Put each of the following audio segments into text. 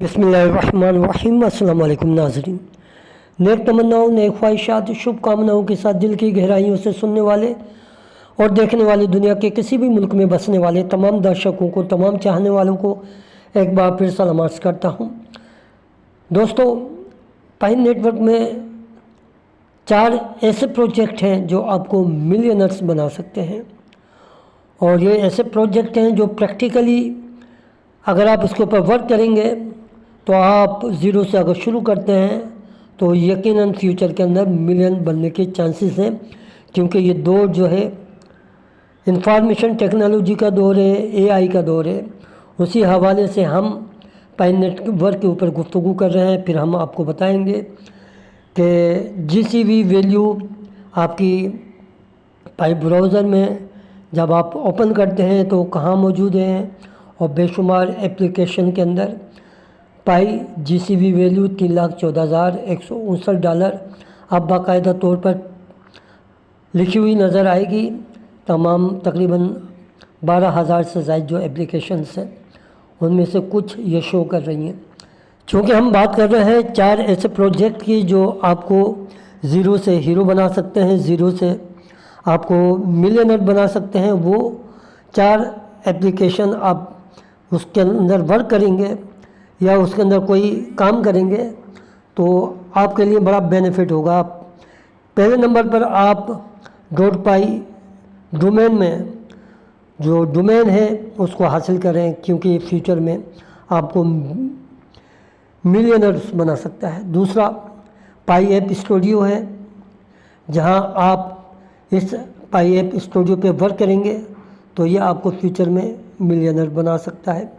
बिस्मिल्लाहिर्रहमानिर्रहीम। अस्सलाम वालेकुम नाज़रीन। नेक तमन्नाओं, नेक ख्वाहिशात, शुभकामनाओं के साथ दिल की गहराइयों से सुनने वाले और देखने वाले दुनिया के किसी भी मुल्क में बसने वाले तमाम दर्शकों को, तमाम चाहने वालों को एक बार फिर सलाम अर्ज़ करता हूँ। दोस्तों, पाइन नेटवर्क में 4 ऐसे प्रोजेक्ट हैं जो आपको मिलियनर्स बना सकते हैं, और ये ऐसे प्रोजेक्ट हैं जो प्रैक्टिकली अगर आप इसके ऊपर वर्क करेंगे तो आप ज़ीरो से अगर शुरू करते हैं तो यकीनन फ्यूचर के अंदर मिलियन बनने के चांसेस हैं, क्योंकि ये दौर जो है इंफॉर्मेशन टेक्नोलॉजी का दौर है, एआई का दौर है। उसी हवाले से हम पाइन नेटवर्क के ऊपर गुफ्तगू कर रहे हैं। फिर हम आपको बताएंगे कि जीसीवी वैल्यू आपकी पाई ब्राउज़र में जब आप ओपन करते हैं तो कहाँ मौजूद हैं, और बेशुमार एप्लीकेशन के अंदर पाई जीसीवी वैल्यू $3,14,159 अब बाकायदा तौर पर लिखी हुई नज़र आएगी। तमाम तकरीबन 12,000 से ज़ायद जो एप्लीकेशंस हैं उनमें से कुछ ये शो कर रही हैं। चूँकि हम बात कर रहे हैं 4 ऐसे प्रोजेक्ट की जो आपको ज़ीरो से हीरो बना सकते हैं, ज़ीरो से आपको मिलियनर बना सकते हैं। वो 4 एप्लीकेशन आप उसके अंदर वर्क करेंगे या उसके अंदर कोई काम करेंगे तो आपके लिए बड़ा बेनिफिट होगा। पहले नंबर पर आप .पाई डोमेन में जो डोमेन है उसको हासिल करें, क्योंकि फ्यूचर में आपको मिलियनर्स बना सकता है। दूसरा पाई ऐप स्टूडियो है, जहां आप इस पाई ऐप स्टूडियो पे वर्क करेंगे तो ये आपको फ्यूचर में मिलियनर बना सकता है।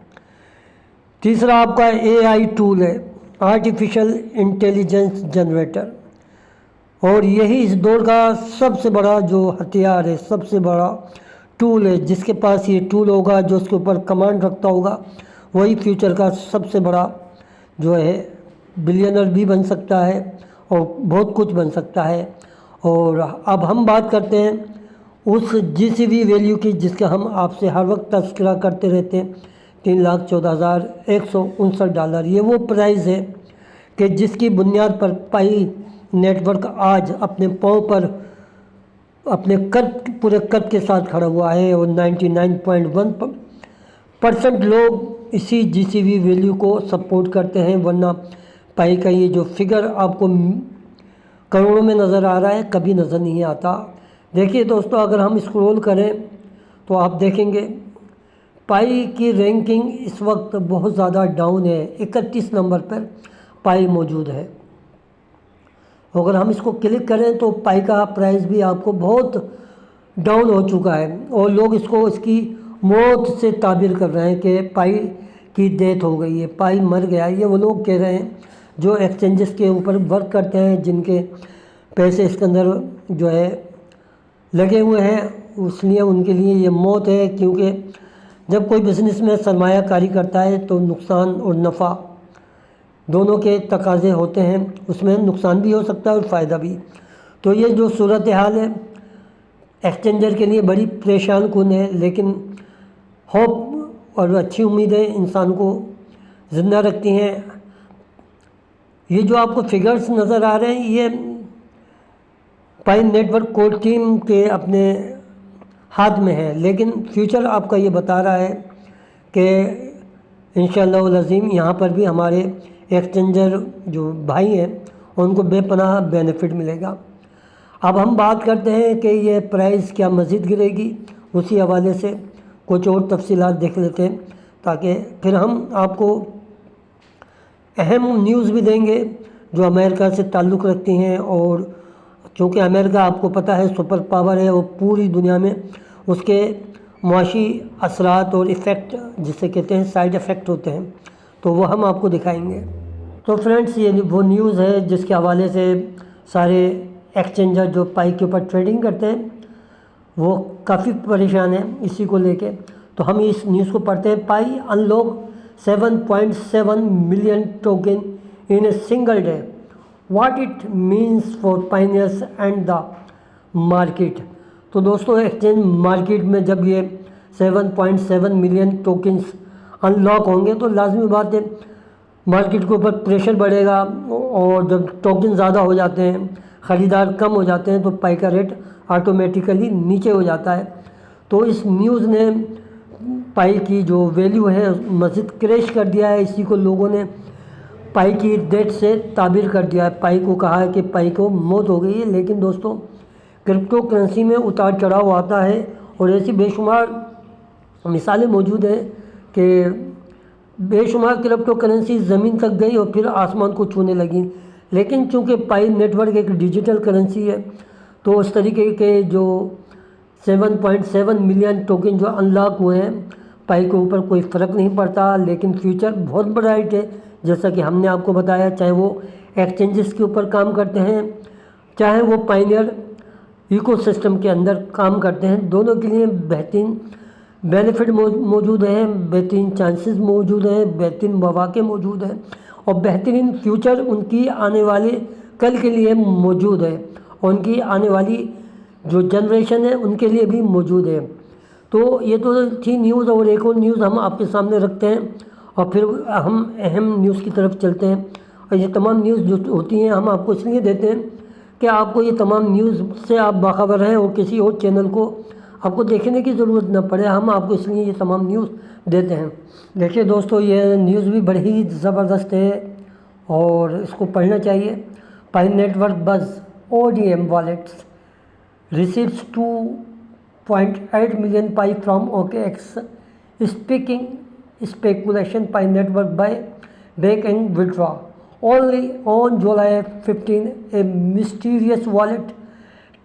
तीसरा आपका एआई टूल है, आर्टिफिशियल इंटेलिजेंस जनरेटर, और यही इस दौर का सबसे बड़ा जो हथियार है, सबसे बड़ा टूल है। जिसके पास ये टूल होगा, जो उसके ऊपर कमांड रखता होगा, वही फ्यूचर का सबसे बड़ा जो है बिलियनर भी बन सकता है और बहुत कुछ बन सकता है। और अब हम बात करते हैं उस जीसीवी वैल्यू की जिसका हम आपसे हर वक्त तज़किरा करते रहते हैं, $3,14,159। ये वो प्राइस है कि जिसकी बुनियाद पर पाई नेटवर्क आज अपने पाँव पर अपने पूरे कद के साथ खड़ा हुआ है, और 99.1% लोग इसी जीसीवी वैल्यू को सपोर्ट करते हैं। वरना पाई का ये जो फिगर आपको करोड़ों में नज़र आ रहा है, कभी नज़र नहीं आता। देखिए दोस्तों, अगर हम स्क्रॉल करें तो आप देखेंगे पाई की रैंकिंग इस वक्त बहुत ज़्यादा डाउन है। 31 नंबर पर पाई मौजूद है। अगर हम इसको क्लिक करें तो पाई का प्राइस भी आपको बहुत डाउन हो चुका है, और लोग इसकी मौत से ताबीर कर रहे हैं कि पाई की डेथ हो गई है, पाई मर गया। ये वो लोग कह रहे हैं जो एक्सचेंजेस के ऊपर वर्क करते हैं, जिनके पैसे इसके अंदर जो है लगे हुए हैं, इसलिए उनके लिए ये मौत है। क्योंकि जब कोई बिज़नेस में सरमायाकारी करता है तो नुकसान और नफ़ा दोनों के तकाज़े होते हैं, उसमें नुकसान भी हो सकता है और फ़ायदा भी। तो ये जो सूरत हाल है एक्सचेंजर के लिए बड़ी परेशान कुन है, लेकिन होप और अच्छी उम्मीदें इंसान को ज़िंदा रखती हैं। ये जो आपको फिगर्स नज़र आ रहे हैं, ये पाइन नेटवर्क कोर टीम के अपने हाथ में है, लेकिन फ्यूचर आपका ये बता रहा है कि इंशाअल्लाह अज़ीम यहाँ पर भी हमारे एक्सचेंजर जो भाई हैं उनको बेपनाह बेनिफिट मिलेगा। अब हम बात करते हैं कि ये प्राइस क्या मज़ीद गिरेगी, उसी हवाले से कुछ और तफसीलात देख लेते हैं, ताकि फिर हम आपको अहम न्यूज़ भी देंगे जो अमेरिका से ताल्लुक़ रखती हैं। और क्योंकि अमेरिका आपको पता है सुपर पावर है, और पूरी दुनिया में उसके मुआशी असरात और इफ़ेक्ट जिसे कहते हैं साइड इफ़ेक्ट होते हैं, तो वो हम आपको दिखाएंगे। तो फ्रेंड्स, ये वो न्यूज़ है जिसके हवाले से सारे एक्सचेंजर जो पाई के ऊपर ट्रेडिंग करते हैं वो काफ़ी परेशान हैं इसी को लेके। तो हम इस न्यूज़ को पढ़ते हैं। Pi unlock 7.7 million token in a single day, what it means for pioneers and the market. तो दोस्तों, एक्सचेंज मार्केट में जब ये 7.7 मिलियन टोकन्स अनलॉक होंगे तो लाजमी बात है मार्केट के ऊपर प्रेशर बढ़ेगा और जब टोकन ज़्यादा हो जाते हैं, ख़रीदार कम हो जाते हैं, तो पाई का रेट ऑटोमेटिकली नीचे हो जाता है। तो इस न्यूज़ ने पाई की जो वैल्यू है मज़ीद क्रैश कर दिया है। इसी को लोगों ने पाई की डेथ से ताबीर कर दिया है। पाई को कहा है कि पाई को मौत हो गई है। लेकिन दोस्तों, क्रिप्टो करेंसी में उतार चढ़ाव आता है और ऐसी बेशुमार मिसालें मौजूद हैं कि बेशुमार क्रिप्टो करेंसी ज़मीन तक गई और फिर आसमान को छूने लगी। लेकिन चूंकि पाई नेटवर्क एक डिजिटल करेंसी है, तो उस तरीके के जो 7.7 मिलियन टोकन जो अनलॉक हुए हैं, पाई के ऊपर कोई फ़र्क नहीं पड़ता। लेकिन फ्यूचर बहुत ब्राइट है, जैसा कि हमने आपको बताया। चाहे वो एक्सचेंजेस के ऊपर काम करते हैं, चाहे वो पायनियर इकोसिस्टम के अंदर काम करते हैं, दोनों के लिए बेहतरीन बेनिफिट मौजूद हैं, बेहतरीन चांसेस मौजूद हैं, बेहतरीन मौक़े मौजूद हैं और बेहतरीन फ्यूचर उनकी आने वाले कल के लिए मौजूद है और उनकी आने वाली जो जनरेशन है उनके लिए भी मौजूद है। तो ये तो थी न्यूज़, और एक और न्यूज़ हम आपके सामने रखते हैं और फिर हम अहम न्यूज़ की तरफ चलते हैं। और ये तमाम न्यूज़ जो होती हैं हम आपको इसलिए देते हैं कि आपको ये तमाम न्यूज़ से आप बाखबर रहें और किसी और चैनल को आपको देखने की ज़रूरत न पड़े। हम आपको इसलिए ये तमाम न्यूज़ देते हैं। देखिए दोस्तों, ये न्यूज़ भी बड़ी ही ज़बरदस्त है और इसको पढ़ना चाहिए। Pi network buzz ODM wallets receives 2.8 million Pi from OKX speaking speculation Pi network buy back and withdraw only on July 15 a mysterious wallet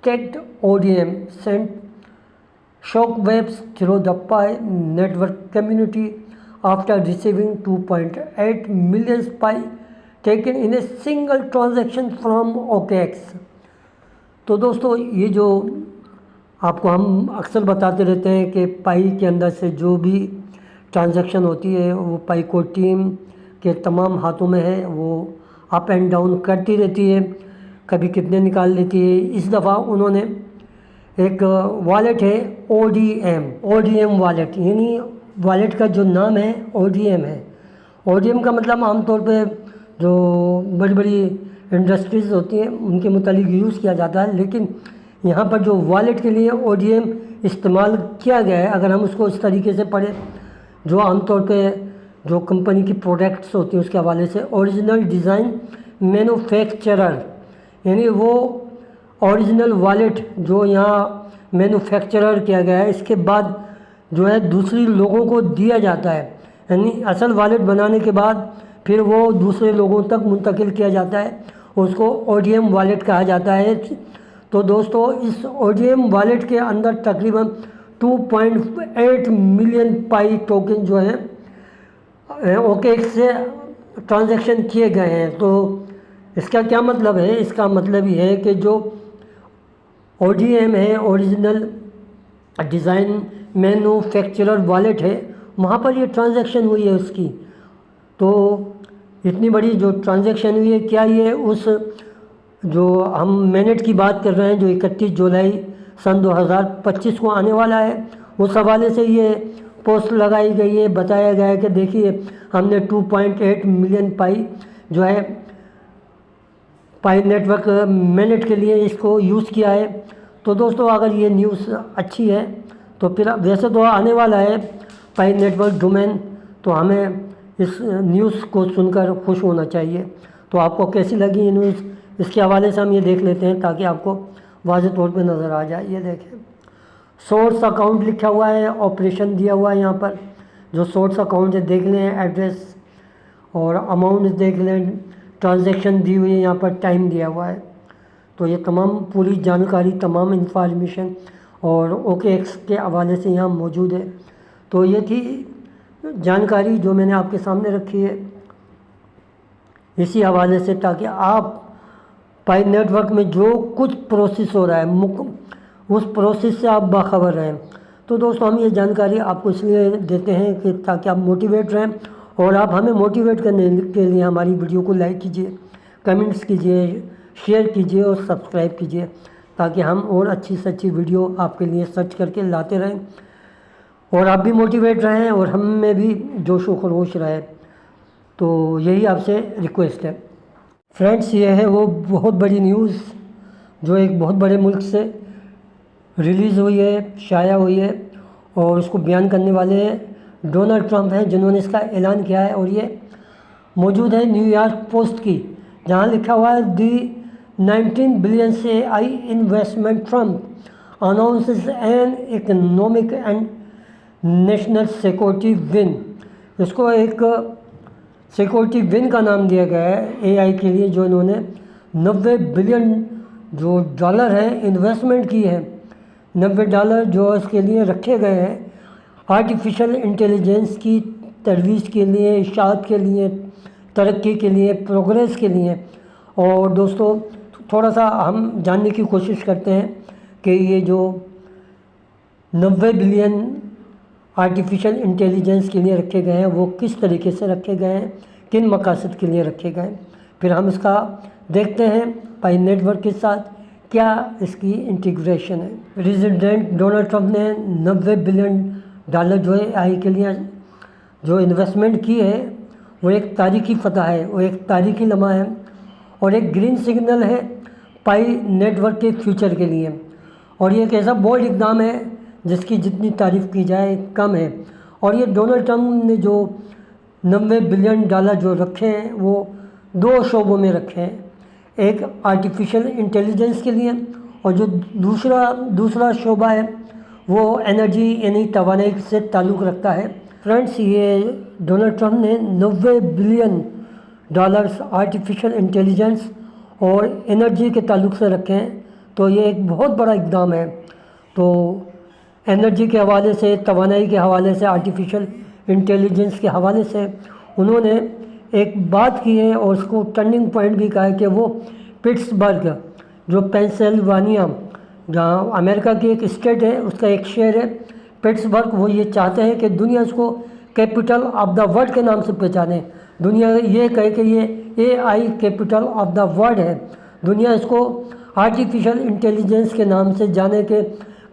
tagged ODM sent shockwaves through the Pi network community after receiving 2.8 million Pi taken in a single transaction from OKX। तो दोस्तों, ये जो आपको हम अक्सर बताते रहते हैं कि पाई के अंदर से जो भी ट्रांजैक्शन होती है वो पाई को टीम के तमाम हाथों में है। वो अप एंड डाउन करती रहती है, कभी कितने निकाल लेती है। इस दफ़ा उन्होंने एक वॉलेट है ODM वॉलेट, यानी वॉलेट का जो नाम है ODM है। ODM का मतलब आमतौर पे जो बड़ी बड़ी इंडस्ट्रीज़ होती हैं उनके मुतालिक यूज़ किया जाता है, लेकिन यहाँ पर जो वॉलेट के लिए ODM इस्तेमाल किया गया है, अगर हम उसको इस तरीके से पढ़ें, जो आमतौर पे जो कंपनी की प्रोडक्ट्स होती हैं उसके हवाले से ओरिजिनल डिज़ाइन मैन्युफैक्चरर, यानी वो ओरिजिनल वॉलेट जो यहाँ मैन्युफैक्चरर किया गया है, इसके बाद जो है दूसरी लोगों को दिया जाता है। यानी असल वॉलेट बनाने के बाद फिर वो दूसरे लोगों तक मुंतकिल किया जाता है, उसको ODM वॉलेट कहा जाता है। तो दोस्तों, इस ODM वॉलेट के अंदर तकरीबन 2.8 मिलियन पाई टोकन जो हैं OKX से ट्रांजैक्शन किए गए हैं। तो इसका क्या मतलब है? इसका मतलब ये है कि जो ODM है, ओरिजिनल डिज़ाइन मैन्युफैक्चरर वॉलेट है, वहाँ पर ये ट्रांजैक्शन हुई है उसकी। तो इतनी बड़ी जो ट्रांजैक्शन हुई है, क्या ये उस जो हम मिनट की बात कर रहे हैं जो 31 जुलाई सन 2025 को आने वाला है, उस हवाले से ये पोस्ट लगाई गई है। बताया गया है कि देखिए, हमने 2.8 मिलियन पाई जो है पाई नेटवर्क मिनट के लिए इसको यूज़ किया है। तो दोस्तों, अगर ये न्यूज़ अच्छी है तो फिर वैसे तो आने वाला है पाई नेटवर्क डोमेन, तो हमें इस न्यूज़ को सुनकर खुश होना चाहिए। तो आपको कैसी लगी ये न्यूज़, इसके हवाले से हम ये देख लेते हैं ताकि आपको वाज़ेह तौर पे नज़र आ जाए। ये देखें, सोर्स अकाउंट लिखा हुआ है, ऑपरेशन दिया हुआ है यहाँ पर। जो सोर्स अकाउंट है देख लें, एड्रेस और अमाउंट देख लें, ट्रांजैक्शन दी हुई है, यहाँ पर टाइम दिया हुआ है। तो ये तमाम पूरी जानकारी, तमाम इंफॉर्मेशन और OKX के हवाले से यहाँ मौजूद है। तो ये थी जानकारी जो मैंने आपके सामने रखी है इसी हवाले से, ताकि आप पाई नेटवर्क में जो कुछ प्रोसेस हो रहा है उस प्रोसेस से आप बाखबर रहें। तो दोस्तों, हम ये जानकारी आपको इसलिए देते हैं कि ताकि आप मोटिवेट रहें, और आप हमें मोटिवेट करने के लिए हमारी वीडियो को लाइक कीजिए, कमेंट्स कीजिए, शेयर कीजिए और सब्सक्राइब कीजिए, ताकि हम और अच्छी से अच्छी वीडियो आपके लिए सर्च करके लाते रहें और आप भी मोटिवेट रहें और हम में भी जोश व खरोश रहे। تو یہی آپ سے ریکویسٹ ہے فرینڈس. یہ ہے وہ بہت بڑی نیوز جو ایک بہت بڑے ملک سے ریلیز ہوئی ہے, شائع ہوئی ہے, اور اس کو بیان کرنے والے ہیں ڈونلڈ ٹرمپ ہیں جنہوں نے اس کا اعلان کیا ہے. اور یہ موجود ہے نیو یارک پوسٹ کی, جہاں لکھا ہوا ہے دی 19 بلین سے آئی investment Trump announces an economic and national security win. اس کو ایک سیکورٹی ون کا نام دیا گیا ہے اے آئی کے لیے, جو انہوں نے 90 بلین جو ڈالر ہیں انویسٹمنٹ کی ہے, $90 جو اس کے لیے رکھے گئے ہیں آرٹیفیشل انٹیلیجنس کی ترویج کے لیے, اشاعت کے لیے, ترقی کے لیے, پروگریس کے لیے. اور دوستو تھوڑا سا ہم جاننے کی کوشش کرتے ہیں کہ یہ جو 90 بلین آرٹیفیشل انٹیلیجنس کے لیے رکھے گئے ہیں وہ کس طریقے سے رکھے گئے ہیں, کن مقاصد کے لیے رکھے گئے ہیں. پھر ہم اس کا دیکھتے ہیں پائی نیٹ ورک کے ساتھ کیا اس کی انٹیگریشن ہے. پریزیڈنٹ ڈونلڈ ٹرمپ نے $90 بلین جو ہے آئی کے لیے جو انویسٹمنٹ کی ہے وہ ایک تاریخی فتح ہے, وہ ایک تاریخی لمحہ ہے, اور ایک گرین سگنل ہے پائی نیٹ ورک کے فیوچر کے لیے. اور یہ ایک ایسا بولڈ اقدام ہے جس کی جتنی تعریف کی جائے کم ہے. اور یہ ڈونلڈ ٹرمپ نے جو $90 بلین جو رکھے ہیں وہ 2 شعبوں میں رکھے ہیں, ایک آرٹیفیشل انٹیلیجنس کے لیے, اور جو دوسرا شعبہ ہے وہ انرجی یعنی توانائی سے تعلق رکھتا ہے. فرینڈس, یہ ڈونلڈ ٹرمپ نے $90 بلین آرٹیفیشل انٹیلیجنس اور انرجی کے تعلق سے رکھے ہیں, تو یہ ایک بہت بڑا اقدام ہے. تو انرجی کے حوالے سے, توانائی کے حوالے سے, آرٹیفیشل انٹیلیجنس کے حوالے سے انہوں نے ایک بات کی ہے اور اس کو ٹرننگ پوائنٹ بھی کہا ہے کہ وہ پٹسبرگ جو پینسلوانیا جہاں امریکہ کی ایک اسٹیٹ ہے اس کا ایک شہر ہے پٹسبرگ, وہ یہ چاہتے ہیں کہ دنیا اس کو کیپٹل آف دا ورلڈ کے نام سے پہچانے. دنیا یہ کہے کہ یہ اے آئی کیپٹل آف دا ورلڈ ہے. دنیا اس کو آرٹیفیشل انٹیلیجنس کے نام سے جانے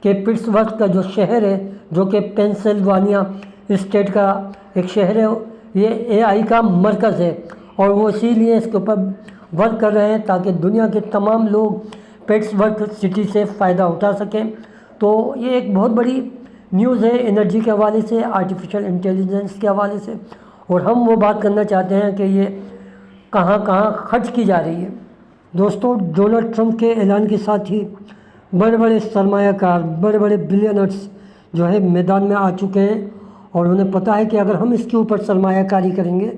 کہ پٹسبرگ کا جو شہر ہے جو کہ پینسلوانیا اسٹیٹ کا ایک شہر ہے, یہ اے آئی کا مرکز ہے, اور وہ اسی لیے اس کے اوپر ورک کر رہے ہیں تاکہ دنیا کے تمام لوگ پٹسبرگ سٹی سے فائدہ اٹھا سکیں. تو یہ ایک بہت بڑی نیوز ہے انرجی کے حوالے سے, آرٹیفیشل انٹیلیجنس کے حوالے سے, اور ہم وہ بات کرنا چاہتے ہیں کہ یہ کہاں کہاں خرچ کی جا رہی ہے. دوستو ڈونلڈ ٹرمپ کے اعلان کے ساتھ ہی بڑے بڑے سرمایہ کار, بڑے بڑے بلینرز جو ہے میدان میں آ چکے ہیں, اور انہیں پتہ ہے کہ اگر ہم اس کے اوپر سرمایہ کاری کریں گے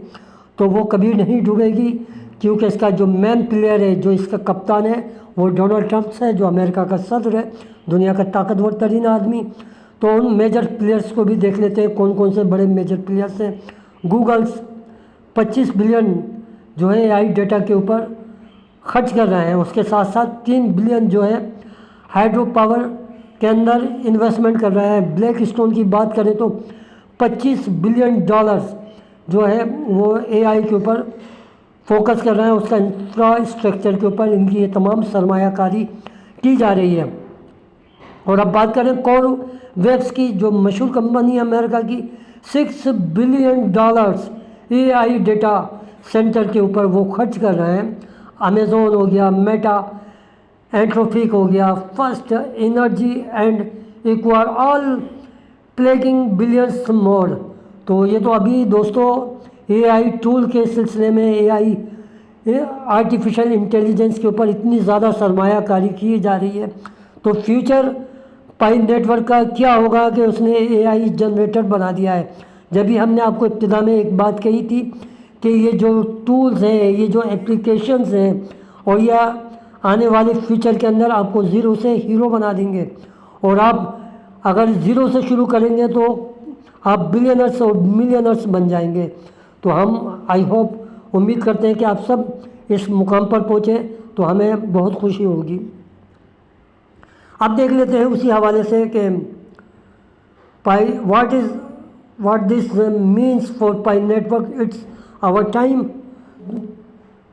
تو وہ کبھی نہیں ڈوبے گی, کیونکہ اس کا جو مین پلیئر ہے, جو اس کا کپتان ہے وہ ڈونلڈ ٹرمپ ہے جو امریکہ کا صدر ہے, دنیا کا طاقتور ترین آدمی. تو ان میجر پلیئرز کو بھی دیکھ لیتے ہیں کون کون سے بڑے میجر پلیئرز ہیں. گوگلز 25 بلین جو ہے آئی ڈیٹا کے اوپر خرچ کر رہے ہیں, اس کے ساتھ ساتھ 3 بلین جو ہے ہائیڈرو پاور کے اندر انویسٹمنٹ کر رہے ہیں. بلیک اسٹون کی بات کریں تو $25 بلین جو ہے وہ اے آئی کے اوپر فوکس کر رہے ہیں, اس کا انفراسٹرکچر کے اوپر ان کی یہ تمام سرمایہ کاری کی جا رہی ہے. اور اب بات کریں کور ویبس کی, جو مشہور کمپنی ہے امریکہ کی, $6 billion a I data centre کے اوپر وہ خرچ کر رہے ہیں. امیزون ہو گیا, میٹا, اینٹروپک ہو گیا, first energy and acquire all plugging billions more. تو یہ تو ابھی دوستو اے آئی ٹول کے سلسلے میں اے آئی آرٹیفیشل انٹیلیجنس کے اوپر اتنی زیادہ سرمایہ کاری کی جا رہی ہے, تو فیوچر پائی نیٹ ورک کا کیا ہوگا کہ اس نے اے آئی جنریٹر بنا دیا ہے. جبھی ہم نے آپ کو ابتدا میں ایک بات کہی تھی کہ یہ جو ٹولز ہیں, یہ جو اپلیکیشنز ہیں, اور یہ آنے والے فیوچر کے اندر آپ کو زیرو سے ہیرو بنا دیں گے, اور آپ اگر زیرو سے شروع کریں گے تو آپ بلینرز اور ملینرز بن جائیں گے. تو ہم آئی ہوپ امید کرتے ہیں کہ آپ سب اس مقام پر پہنچیں تو ہمیں بہت خوشی ہوگی. اب دیکھ لیتے ہیں اسی حوالے سے کہ what this means for Pi network it's our time.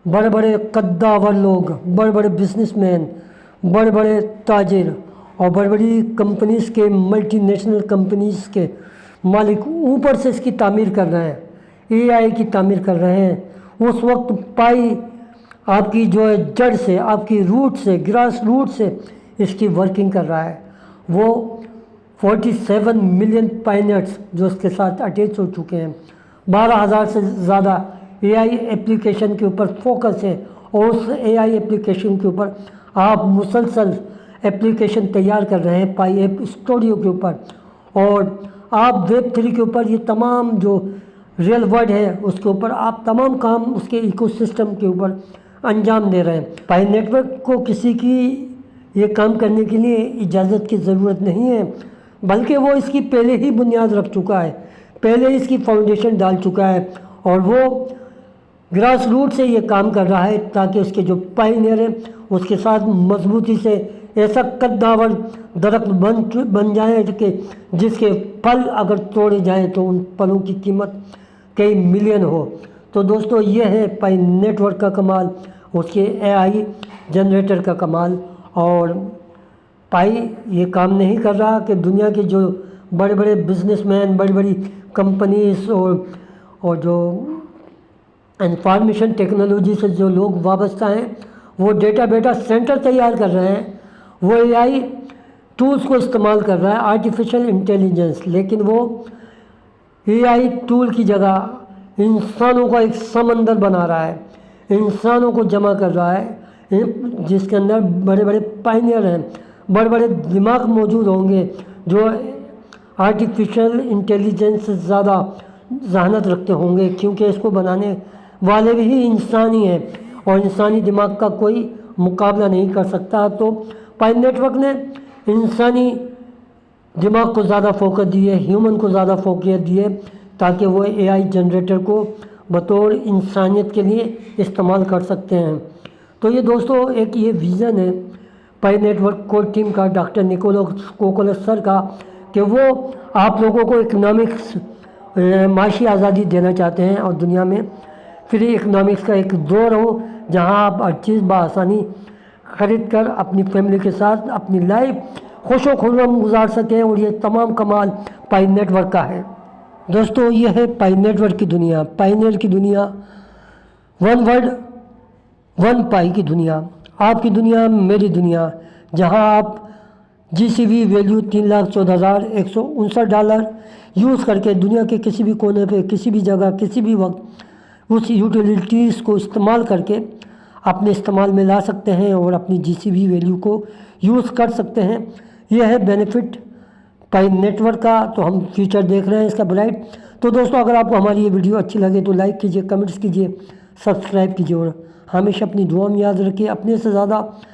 بڑے بڑے قداور لوگ, بڑے بڑے بزنس مین, بڑے بڑے تاجر اور بڑی بڑی کمپنیز کے, ملٹی نیشنل کمپنیز کے مالک اوپر سے اس کی تعمیر کر رہے ہیں. AI की तामीर कर रहे हैं, उस वक्त पाई आपकी जो है जड़ से, आपकी रूट से, ग्रास रूट से इसकी वर्किंग कर रहा है। वो 47 मिलियन पाइनेट्स जो इसके साथ अटैच हो चुके हैं, 12,000 से ज़्यादा AI एप्लीकेशन के ऊपर फोकस है, और उस AI एप्लीकेशन के ऊपर आप मुसलसल एप्लीकेशन तैयार कर रहे हैं पाई ऐप स्टूडियो के ऊपर, और आप Web3 के ऊपर ये तमाम जो रियल वर्ल्ड है उसके ऊपर आप तमाम काम उसके इकोसिस्टम के ऊपर अंजाम दे रहे हैं। पाई नेटवर्क को किसी की ये काम करने के लिए इजाज़त की ज़रूरत नहीं है, बल्कि वो इसकी पहले ही बुनियाद रख चुका है, पहले इसकी फाउंडेशन डाल चुका है, और वो ग्रास रूट से ये काम कर रहा है ताकि उसके जो पायनियर हैं उसके साथ मजबूती से ऐसा कद्दावर दरख्त बन जाए कि जिसके फल अगर तोड़े जाएं तो उन फलों की कीमत कई मिलियन हो। तो दोस्तों ये है पाई नेटवर्क का कमाल, उसके AI जनरेटर का कमाल। और पाई ये काम नहीं कर रहा कि दुनिया के जो बड़े बड़े बिजनेसमैन, बड़ी बड़ी कंपनीज और जो इंफॉर्मेशन टेक्नोलॉजी से जो लोग वाबस्ता हैं वो डेटा सेंटर तैयार कर रहे हैं, वो AI टूल्स को इस्तेमाल कर रहा है, आर्टिफिशियल इंटेलिजेंस, लेकिन वो AI टूल की जगह इंसानों का एक समंदर बना रहा है, इंसानों को जमा कर रहा है, जिसके अंदर बड़े बड़े पायनियर हैं, बड़े बड़े दिमाग मौजूद होंगे जो आर्टिफिशियल इंटेलिजेंस से ज़्यादा जहानत रखते होंगे, क्योंकि इसको बनाने वाले भी इंसान ही हैं और इंसानी दिमाग का कोई मुकाबला नहीं कर सकता। तो पाई नेटवर्क ने इंसानी दिमाग को ज़्यादा फोकस दिए, ह्यूमन को ज़्यादा फोकस दिए, ताकि वो AI जनरेटर को बतौर इंसानियत के लिए इस्तेमाल कर सकते हैं। तो ये दोस्तों एक ये विज़न है पाई नेटवर्क कोर टीम का, डॉक्टर निकोलस कोकोलस सर का, कि वो आप लोगों को इकनॉमिक्स माशी आज़ादी देना चाहते हैं और दुनिया में फ्री इकनॉमिक्स का एक दौर हो जहां आप हर चीज़ बआसानी ख़रीद कर अपनी फैमिली के साथ अपनी लाइफ खुशो खुर्रम गुजार सकें। और ये तमाम कमाल पाई नेटवर्क का है। दोस्तों ये है पाई नेटवर्क की दुनिया, पाइनियर की दुनिया, वन वर्ल्ड वन पाई की दुनिया, आपकी दुनिया मेरी दुनिया, जहां आप GCV वैल्यू $3,14,159 यूज़ करके दुनिया के किसी भी कोने पे, किसी भी जगह, किसी भी वक्त उस यूटिलिटीज़ को इस्तेमाल करके अपने इस्तेमाल में ला सकते हैं और अपनी GCV वैल्यू को यूज़ कर सकते हैं। यह है बेनिफिट पाई नेटवर्क का। तो हम फ्यूचर देख रहे हैं इसका ब्राइट। तो दोस्तों अगर आपको हमारी ये वीडियो अच्छी लगे तो लाइक कीजिए, कमेंट्स कीजिए, सब्सक्राइब कीजिए और हमेशा अपनी दुआ में याद रखिए, अपने से ज़्यादा